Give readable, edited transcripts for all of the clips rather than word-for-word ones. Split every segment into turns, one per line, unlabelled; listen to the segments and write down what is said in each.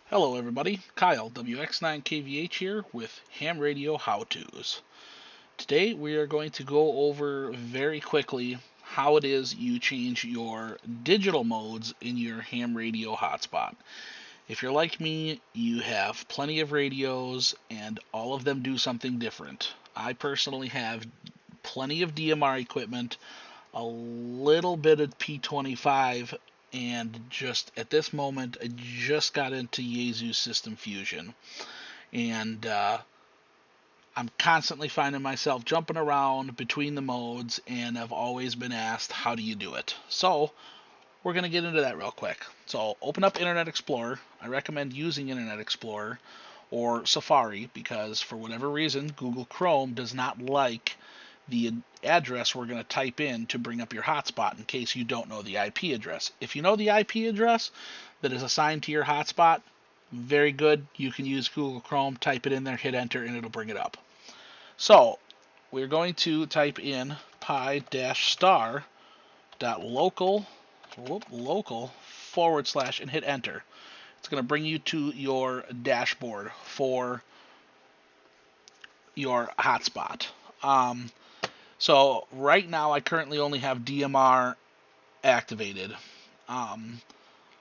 Hello everybody, Kyle, WX9KVH here with Ham Radio How-Tos. Today we are going to go over very quickly how it is you change your digital modes in your ham radio hotspot. If you're like me, you have plenty of radios and all of them do something different. I personally have plenty of DMR equipment, a little bit of P25, and just at this moment, I just got into Yaesu System Fusion, and I'm constantly finding myself jumping around between the modes, and I've always been asked, how do you do it? So we're going to get into that real quick. So open up Internet Explorer. I recommend using Internet Explorer or Safari because for whatever reason, Google Chrome does not like the address we're going to type in to bring up your hotspot in case you don't know the IP address. If you know the IP address that is assigned to your hotspot, very good. You can use Google Chrome, type it in there, hit enter, and it'll bring it up. So we're going to type in pi-star dot local / and hit enter. It's going to bring you to your dashboard for your hotspot. So right now I currently only have DMR activated.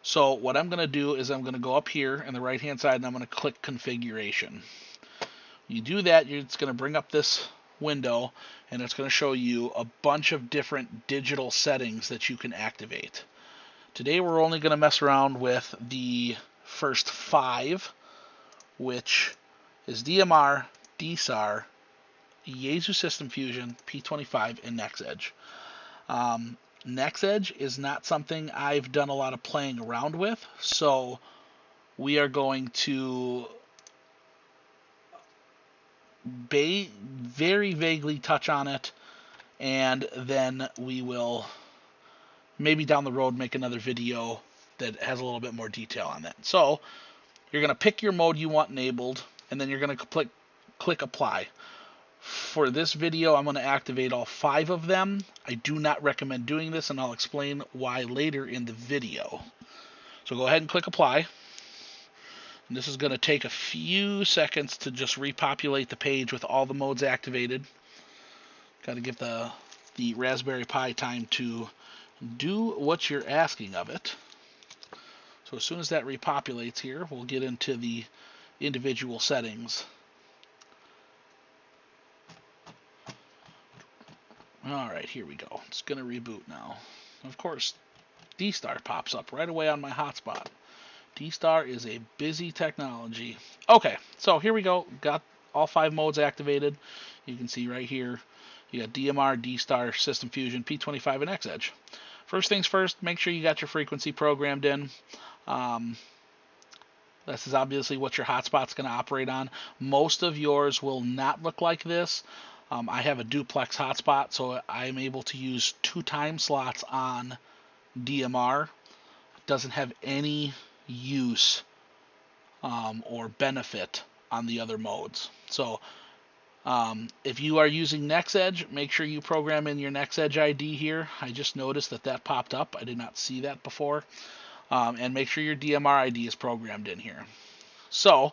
So what I'm going to do is I'm going to go up here in the right hand side and I'm going to click configuration. You do that, it's going to bring up this window and it's going to show you a bunch of different digital settings that you can activate. Today we're only going to mess around with the first 5, which is DMR, DSAR, Yaesu System Fusion, P25, and NextEdge. NextEdge is not something I've done a lot of playing around with, so we are going to very vaguely touch on it, and then we will maybe down the road make another video that has a little bit more detail on that. So you're going to pick your mode you want enabled, and then you're going to click apply. For this video, I'm going to activate all 5 of them. I do not recommend doing this, and I'll explain why later in the video. So go ahead and click apply. And this is going to take a few seconds to just repopulate the page with all the modes activated. Got to give the Raspberry Pi time to do what you're asking of it. So as soon as that repopulates here, we'll get into the individual settings. Alright, here we go. It's going to reboot now. Of course, D-Star pops up right away on my hotspot. D-Star is a busy technology. Okay, so here we go. Got all 5 modes activated. You can see right here, you got DMR, D-Star, System Fusion, P25, and NextEdge. First things first, make sure you got your frequency programmed in. This is obviously what your hotspot's going to operate on. Most of yours will not look like this. I have a duplex hotspot, so I'm able to use 2 time slots on DMR. It doesn't have any use or benefit on the other modes. So if you are using NextEdge, make sure you program in your NextEdge ID here. I just noticed that popped up. I did not see that before. And make sure your DMR ID is programmed in here. So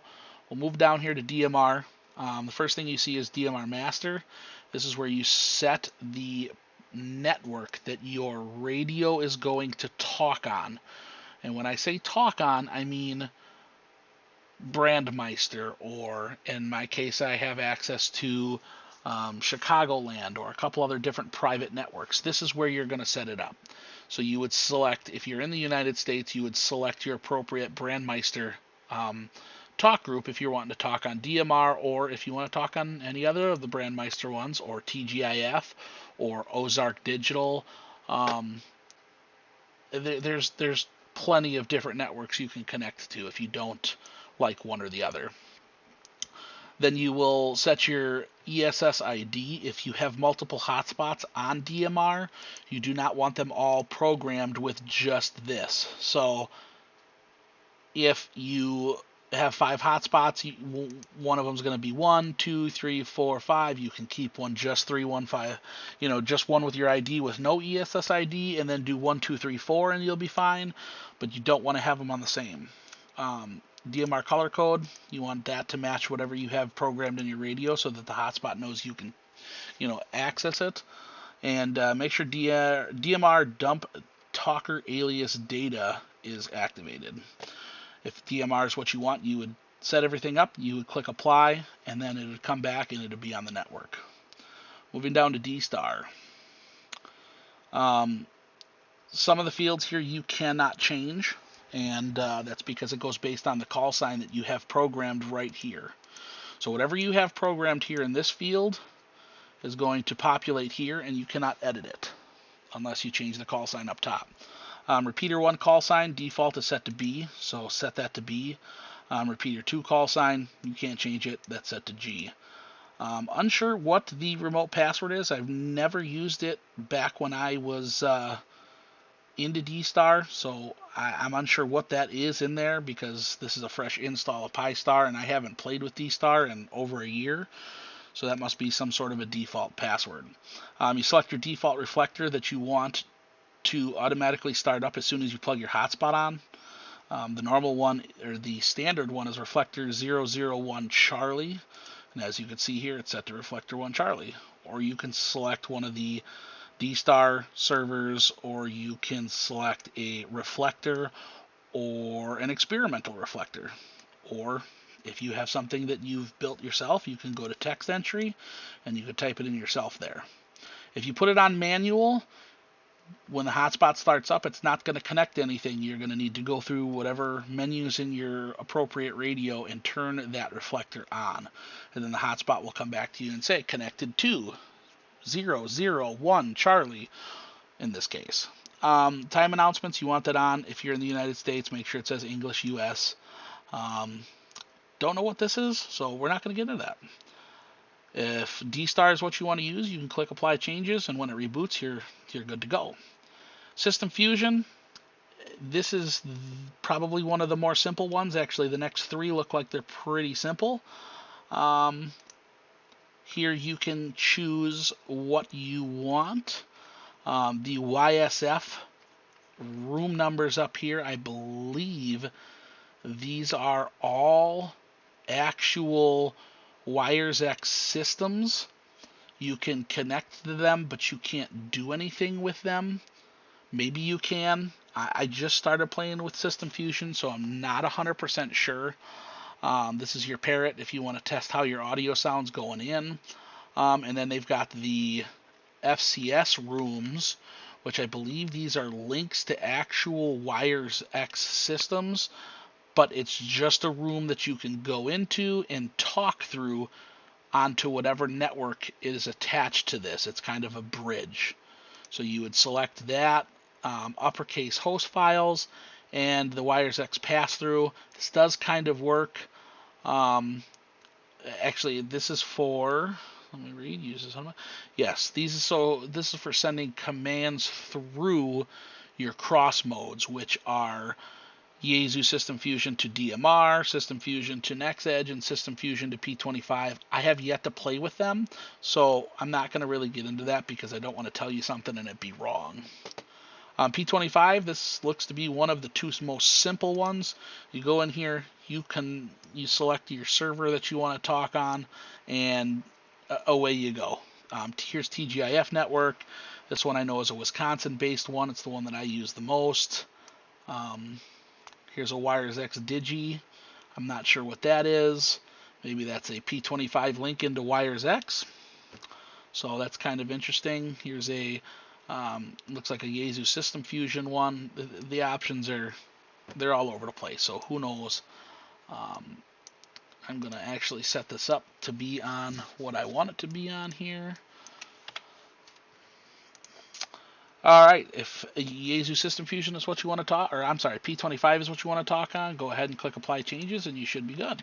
we'll move down here to DMR. The first thing you see is DMR Master. This is where you set the network that your radio is going to talk on. And when I say talk on, I mean Brandmeister, or in my case, I have access to Chicagoland or a couple other different private networks. This is where you're going to set it up. So you would select, if you're in the United States, you would select your appropriate Brandmeister talk group if you're wanting to talk on DMR, or if you want to talk on any other of the Brandmeister ones, or TGIF, or Ozark Digital. There's plenty of different networks you can connect to if you don't like one or the other. Then you will set your ESS ID. If you have multiple hotspots on DMR, you do not want them all programmed with just this. So if you have 5 hotspots, one of them is going to be 1, 2, 3, 4, 5. You can keep one just 3, 1, 5. Just one with your ID with no ESS ID, and then do 1, 2, 3, 4, and you'll be fine. But you don't want to have them on the same. DMR color code. You want that to match whatever you have programmed in your radio so that the hotspot knows you can, access it. And make sure DMR dump talker alias data is activated. If DMR is what you want, you would set everything up, you would click apply, and then it would come back and it would be on the network. Moving down to D-Star. Some of the fields here you cannot change, and that's because it goes based on the call sign that you have programmed right here. So whatever you have programmed here in this field is going to populate here, and you cannot edit it unless you change the call sign up top. Repeater 1 call sign default is set to B, so set that to B. Repeater 2 call sign, you can't change it, that's set to G. Unsure what the remote password is. I've never used it back when I was into D-Star, so I'm unsure what that is in there because this is a fresh install of Pi-Star and I haven't played with D-Star in over a year. So that must be some sort of a default password. You select your default reflector that you want to automatically start up as soon as you plug your hotspot on. The normal one, or the standard one, is reflector 001 Charlie. And as you can see here, it's set to reflector 1 Charlie. Or you can select one of the D-Star servers, or you can select a reflector or an experimental reflector. Or if you have something that you've built yourself, you can go to text entry and you can type it in yourself there. If you put it on manual, when the hotspot starts up, it's not going to connect to anything. You're going to need to go through whatever menus in your appropriate radio and turn that reflector on. And then the hotspot will come back to you and say, connected to 001 Charlie, in this case. Time announcements, you want that on. If you're in the United States, make sure it says English US. Don't know what this is, so we're not going to get into that. If D-Star is what you want to use, you can click Apply Changes, and when it reboots, you're good to go. System Fusion, this is probably one of the more simple ones. Actually, the next three look like they're pretty simple. Here you can choose what you want. The YSF room numbers up here, I believe these are all actual Wires X systems. You can connect to them, but you can't do anything with them. Maybe you can. I just started playing with System Fusion, so I'm not 100% sure. This is your parrot if you want to test how your audio sounds going in. And then they've got the FCS rooms, which I believe these are links to actual Wires X systems, but it's just a room that you can go into and talk through onto whatever network is attached to this. It's kind of a bridge. So you would select that, uppercase host files, and the Wires X pass-through. This does kind of work. Actually, this is for... Let me read. Uses on. Yes, this is for sending commands through your cross modes, which are Yaesu System Fusion to DMR, System Fusion to NextEdge, and System Fusion to P25. I have yet to play with them, so I'm not going to really get into that because I don't want to tell you something and it be wrong. P25, this looks to be one of the two most simple ones. You go in here, you select your server that you want to talk on, and away you go. Here's TGIF network. This one I know is a Wisconsin-based one. It's the one that I use the most. Here's a Wires X Digi. I'm not sure what that is. Maybe that's a P25 link into Wires X. So that's kind of interesting. Here's a looks like a Yaesu System Fusion one. The options they're all over the place. So who knows? I'm going to actually set this up to be on what I want it to be on here. Alright, if Yaesu System Fusion is what you want to talk, or I'm sorry, P25 is what you want to talk on, go ahead and click Apply Changes and you should be good.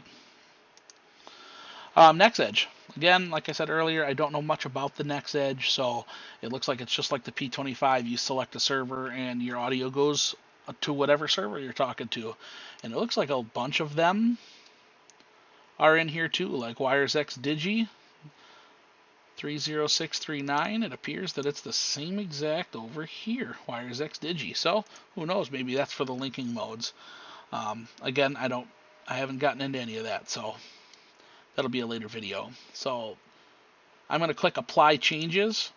NextEdge. Again, like I said earlier, I don't know much about the NextEdge, so it looks like it's just like the P25. You select a server and your audio goes to whatever server you're talking to. And it looks like a bunch of them are in here too, like Wires X Digi 30639. It appears that it's the same exact over here, Wires X Digi. So who knows? Maybe that's for the linking modes. Again, I haven't gotten into any of that, so that'll be a later video. So I'm going to click Apply Changes,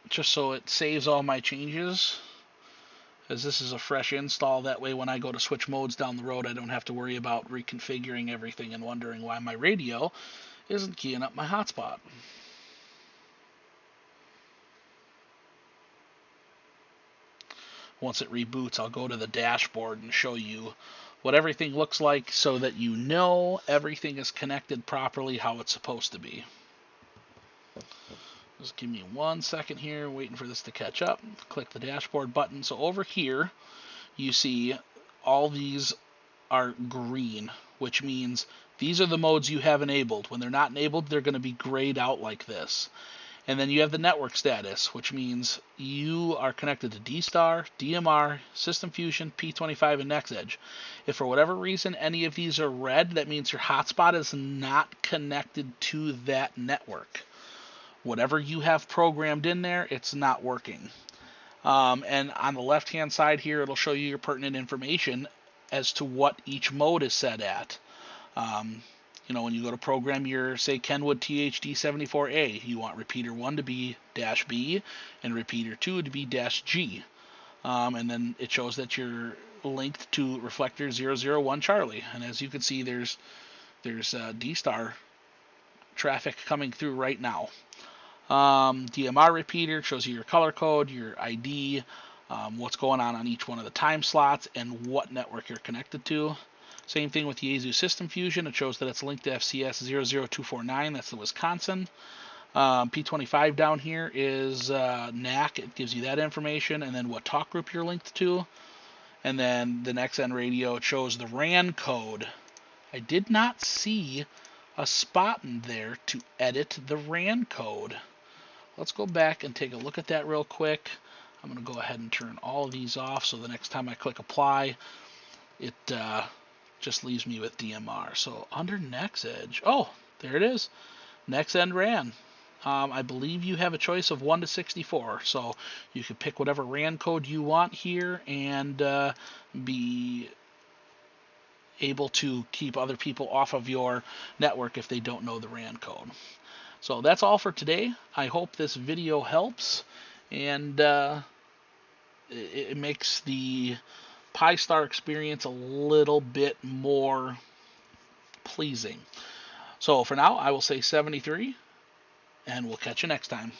just so it saves all my changes, as this is a fresh install. That way when I go to switch modes down the road, I don't have to worry about reconfiguring everything and wondering why my radio isn't keying up my hotspot. Once it reboots, I'll go to the dashboard and show you what everything looks like so that you know everything is connected properly how it's supposed to be. Just give me 1 second here, waiting for this to catch up. Click the dashboard button. So over here, you see all these are green, which means these are the modes you have enabled. When they're not enabled, they're going to be grayed out like this. And then you have the network status, which means you are connected to D-Star, DMR, System Fusion, P25, and NextEdge. If for whatever reason any of these are red, that means your hotspot is not connected to that network. Whatever you have programmed in there, it's not working. And on the left-hand side here, it'll show you your pertinent information as to what each mode is set at. When you go to program your, say, Kenwood THD74A, you want repeater 1 to be -B and repeater 2 to be -G. And then it shows that you're linked to reflector 001 Charlie. And as you can see, there's D-Star traffic coming through right now. DMR repeater shows you your color code, your ID, what's going on each one of the time slots, and what network you're connected to. Same thing with the Yaesu System Fusion. It shows that it's linked to FCS 00249. That's the Wisconsin. P25 down here is NAC. It gives you that information, and then what talk group you're linked to. And then the NextN radio, it shows the RAN code. I did not see a spot in there to edit the RAN code. Let's go back and take a look at that real quick. I'm going to go ahead and turn all of these off, so the next time I click apply, it just leaves me with DMR. So under NextEdge, oh, there it is, NextEdge RAN. I believe you have a choice of 1 to 64, so you can pick whatever RAN code you want here and be able to keep other people off of your network if they don't know the RAN code. So that's all for today. I hope this video helps, and it makes the Pi-Star experience a little bit more pleasing. So for now, I will say 73, and we'll catch you next time.